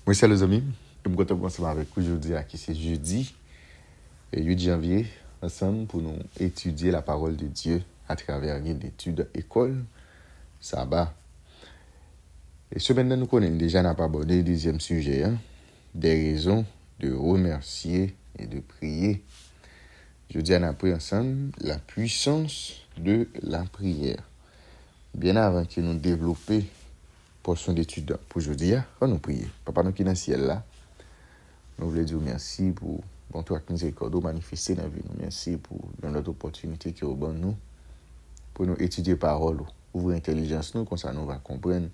Moi, c'est les amis. Je suis content de commencer avec vous aujourd'hui, qui c'est jeudi, 8 janvier, ensemble pour nous étudier la parole de Dieu à travers une étude école, sabbat. Et ce maintenant, nous connaissons déjà, n'a pas abordé le deuxième sujet, des raisons de remercier et de prier. Jeudi, on a pris ensemble la puissance de la prière. Bien avant que nous développions portion d'étude pour aujourd'hui, on nous prier. Papa, nous qui est dans le ciel là, nous voulons dire merci pour bon toi miséricorde manifester dans la vie. Merci pour notre opportunité qui est au bon nous pour nous étudier parole, ouvrir l'intelligence nous, comme ça nous va comprendre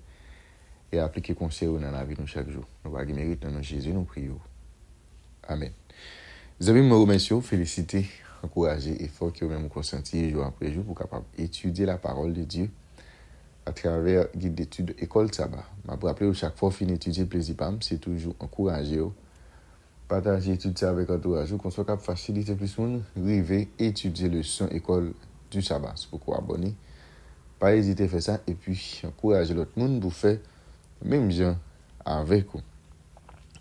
et appliquer conseil dans la vie nous chaque jour. Nous va mériter dans Jésus, nous prions. Amen. Les amis, me remercie, féliciter, encourager et fort que vous même consenti jour après jour pour capable étudier la parole de Dieu à travers guide d'études école sabbat. Je me rappelle chaque fois fin étudier plaisir pam, c'est toujours encourager partager études ça avec entourage qu'on soit capable faciliter plus monde arriver étudier le son école du sabbat. C'est pourquoi abonner. Pas hésiter à faire ça et puis encourager l'autre monde pour faire même gens avec vous.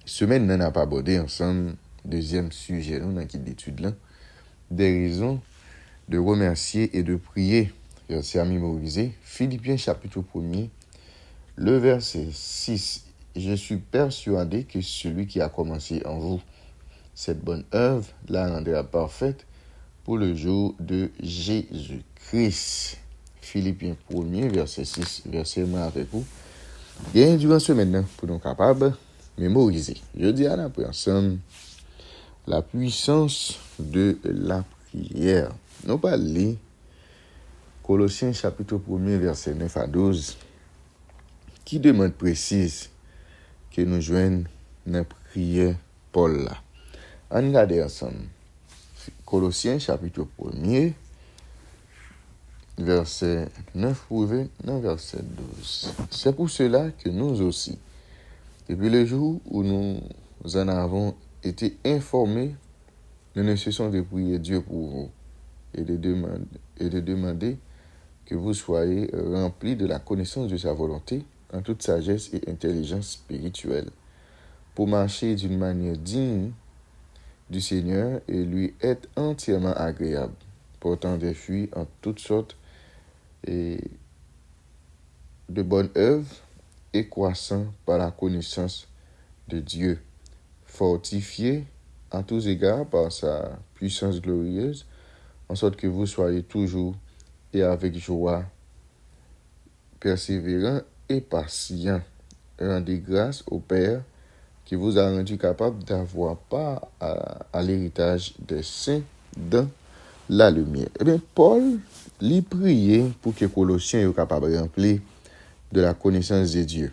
Semaine nous n'a pas abordé ensemble deuxième sujet nous dans guide d'études là des raisons de remercier et de prier. Verset à mémoriser, Philippiens chapitre 1er, le verset 6. Je suis persuadé que celui qui a commencé en vous cette bonne œuvre la rendra parfaite pour le jour de Jésus-Christ. Philippiens 1er, verset 6, verset 1 avec vous. Bien durant ce maintenant, pour nous capables de mémoriser. Je dis à la personne la puissance de la prière. Nous parlons Colossiens chapitre 1er, verset 9 à 12, qui demande précise que nous joignons dans la prière Paul là. On regarde ensemble. Colossiens chapitre 1er, verset 9 pour 29, verset 12. C'est pour cela que nous aussi, depuis le jour où nous en avons été informés, nous ne cessons de prier Dieu pour vous et de demander que vous soyez remplis de la connaissance de sa volonté en toute sagesse et intelligence spirituelle, pour marcher d'une manière digne du Seigneur et lui être entièrement agréable, portant des fruits en toutes sortes et de bonnes œuvres et croissant par la connaissance de Dieu, fortifié en tous égards par sa puissance glorieuse, en sorte que vous soyez toujours et avec joie, persévérant et patient. Rendez grâce au Père qui vous a rendu capable d'avoir part à l'héritage des saints dans la lumière. Eh bien, Paul lui priait pour que les Colossiens soient capables de remplir de la connaissance de Dieu.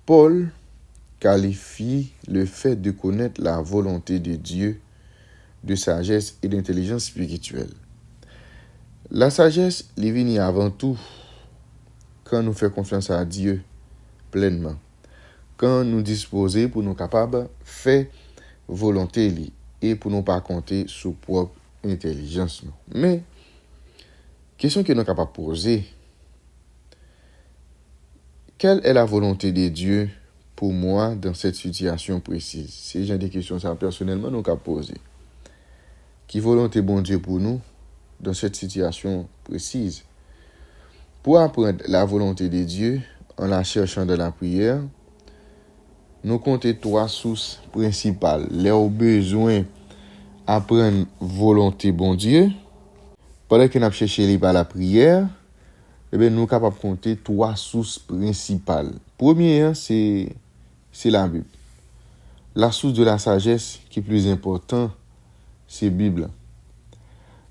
Paul qualifie le fait de connaître la volonté de Dieu de sagesse et d'intelligence spirituelle. La sagesse, elle vient avant tout quand nous faisons confiance à Dieu pleinement. Quand nous disposons pour nous capables de faire volonté et pour nous pas compter sur propre intelligence. Mais, question que nous sommes capables de poser, quelle est la volonté de Dieu pour moi dans cette situation précise? C'est genre des questions ça personnellement nous avons poser. Qui volonté bon Dieu pour nous dans cette situation précise? Pour apprendre la volonté de Dieu en la cherchant dans la prière, nous comptons 3 sources principales. Les besoin apprendre volonté bon Dieu. Pendant que nous cherchons par la prière, nous sommes capables de compter 3 sources principales. Première, c'est la Bible. La source de la sagesse qui est plus importante, c'est la Bible.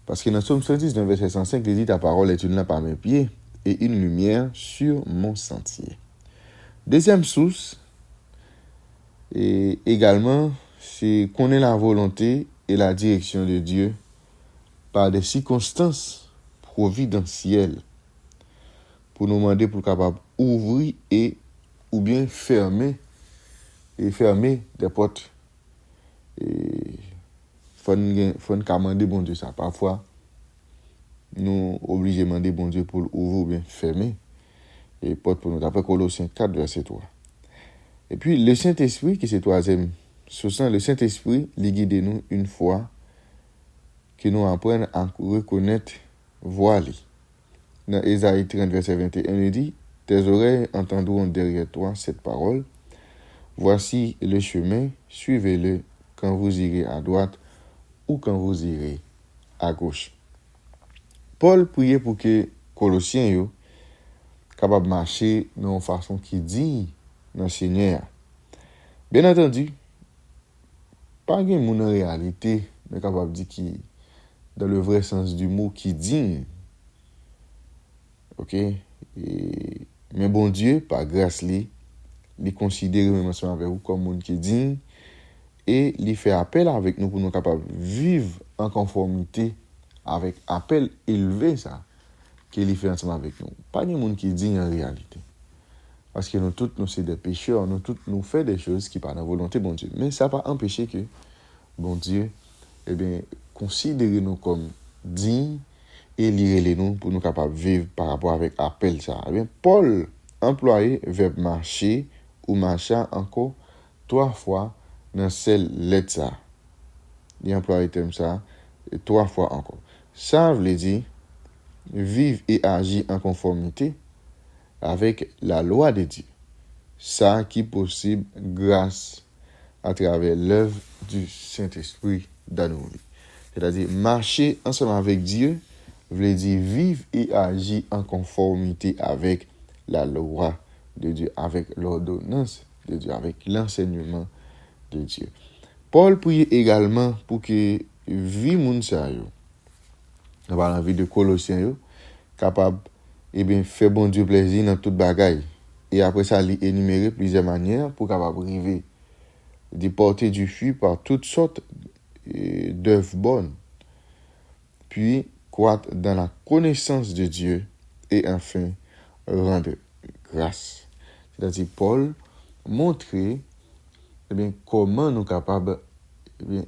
Parce que dans Somme 110, dans verset 105, il dit ta parole est une lampe à mes pieds et une lumière sur mon sentier. Deuxième source, et également, c'est connaître la volonté et la direction de Dieu par des circonstances providentielles pour nous demander pour capable ouvrir et ou bien fermer des portes. Et faut demander bon Dieu ça. Parfois, nous obligés de demander bon Dieu pour ouvrir ou bien fermer les portes pour nous. D'après Colossiens 4, verset 3. Et puis, le Saint-Esprit, qui c'est troisième source, le Saint-Esprit, il guide nous une fois que nous apprenons à reconnaître voix. Dans Ésaïe 30, verset 21, il dit, tes oreilles entendront derrière toi cette parole. Voici le chemin, suivez-le quand vous irez à droite ou quand vous irez à gauche. Paul priait pour que Colossiens yo capable de marcher d'une façon qui dit dans le Seigneur. Bien entendu, pas de monde en réalité, mais capable de dire qui, dans le vrai sens du mot, qui digne. Ok? Mais bon Dieu, par grâce, il considère même ensemble avec vous comme monde qui digne et il fait appel avec nous pour nous capables de vivre en conformité avec appel élevé ça qu'il fait ensemble avec nous. Pas de monde qui digne en réalité. Parce que nous tous, nous sommes des pécheurs, nous tous, nous faisons des choses qui par la volonté de bon Dieu. Mais ça n'a pas empêché que bon Dieu, considère nous comme dignes et lire nous pour nous capables de vivre par rapport avec appel ça. Paul employé verbe marcher ou marcher encore 3 fois dans celle lettre ça. Il emploie le terme ça 3 fois encore. Ça veut dire vivre et agir en conformité avec la loi de Dieu. Ça qui est possible grâce à travers l'œuvre du Saint-Esprit dans nos vies. C'est-à-dire marcher ensemble avec Dieu veut dire vivre et agir en conformité avec la loi de Dieu, avec l'ordonnance de Dieu, avec l'enseignement de Dieu. Paul priait également pour que vie moun sa yo, dans la vie de Colossiens yo, capable faire bon Dieu plaisir dans toute bagaille. Et après ça, il énumérer plusieurs manières pour capable arriver de porter du fruit par toutes sortes d'œuvres bonnes. Puis croître dans la connaissance de Dieu et enfin rendre grâce. C'est-à-dire Paul montrer comment nous sommes capables de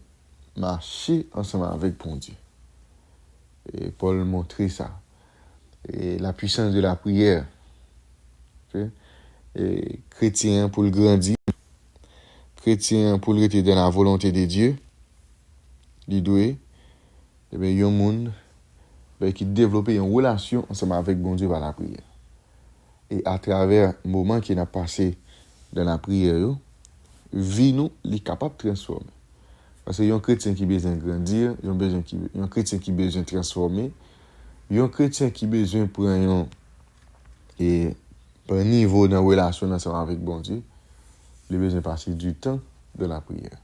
marcher ensemble avec bon Dieu. Et Paul montrait ça. Et la puissance de la prière. Okay? Et chrétien pour le grandir, chrétien pour le rester dans la volonté de Dieu, il doit, il y a un monde qui développe une relation ensemble avec bon Dieu par la prière. Et à travers le moment qu'il a passé dans la prière, vie nous est capable de transformer. Parce qu'il y a un chrétien qui a besoin de grandir, il y a un chrétien qui a besoin de transformer, il y a un chrétien qui a besoin de prendre un niveau dans la relation ensemble avec bon Dieu. Il a besoin de passer du temps dans la prière.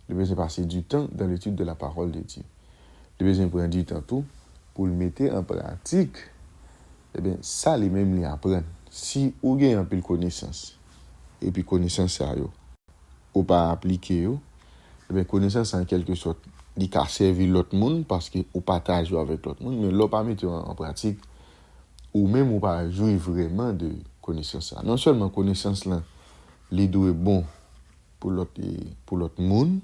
Il a besoin de passer du temps dans l'étude de la parole de Dieu. Il a besoin de prendre du temps tout pour le mettre en pratique. Ça, les mêmes les apprendre. Si vous avez un peu de connaissance, et puis connaissance ça, ou pas appliquer, connaissance en quelque sorte, il peut servir l'autre monde parce que vous partagez avec l'autre monde, mais l'autre pas mettre en pratique, ou même vous pas jouer vraiment de connaissance ça. Non seulement connaissance là, les deux est bon pour l'autre monde,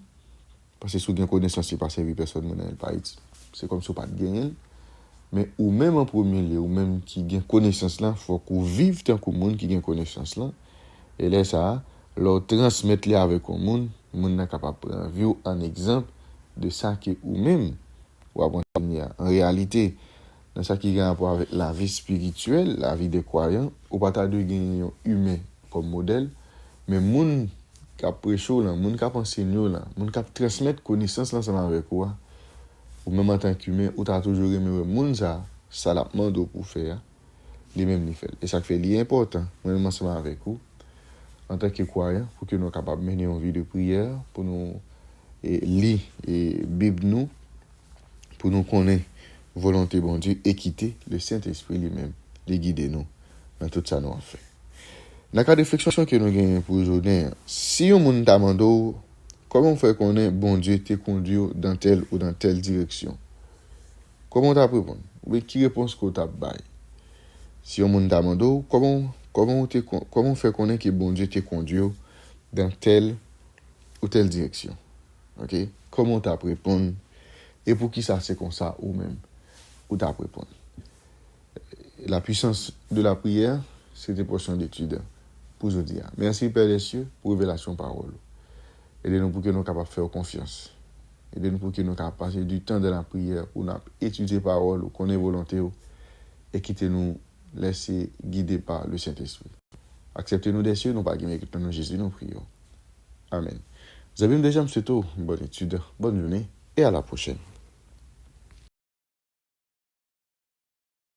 parce que si vous avez connaissance, c'est pas servir personne dans le pays. C'est comme si vous pas de gagner. Mais ou même en premier lieu, ou même qui gagne connaissance là, faut qu'on vive tant que monde qui gagne connaissance là. Et là ça, leur transmettre les avec au monde n'est capable de prendre vivre un exemple de ça que ou même ou en réalité dans ça qui a rapport avec la vie spirituelle, la vie des croyants, ou pas de gagner humain comme modèle, mais monde qui a prêché là, monde qui a enseigné là, monde qui a transmettre connaissance là ensemble avec quoi. Ou même en tant qu'humain, ou t'as toujours aimé le monde ça l'a demandé pour faire, les mêmes les fait. Et ça fait l'important, même ensemble avec vous, en tant que croyant, pour que nous soyons capables de mener une vie de prière, pour nous lire et Bible nous, pour nous connaître volonté bon Dieu et quitter le Saint-Esprit lui-même, les guider nous dans tout ça nous en fait. Dans la réflexion que nous avons pour aujourd'hui, si on nous demande comment faire connaître bon Dieu te conduit dans telle ou dans telle direction, comment tu répondre? Ou qui réponse que tu as bail? Si on nous demande comment faire connaître que bon Dieu te conduit dans telle ou telle direction, ok? Comment tu répondre? Et pour qui ça c'est comme ça ou même ou tu répondre? La puissance de la prière, c'est des portions d'études pour aujourd'hui. Merci, Père des cieux, pour révélation parole. Aidez-nous pour que nous capables de faire confiance. Aidez-nous pour que nous capables de passer du temps dans la prière pour nous étudier parole, connaître volonté et quitter-nous laisser guider par le Saint-Esprit. Acceptez-nous des cieux, nous pas guillemets, que nous Jésus, nous prions. Amen. Vous avez déjà, M. Bonne étude, bonne journée et à la prochaine.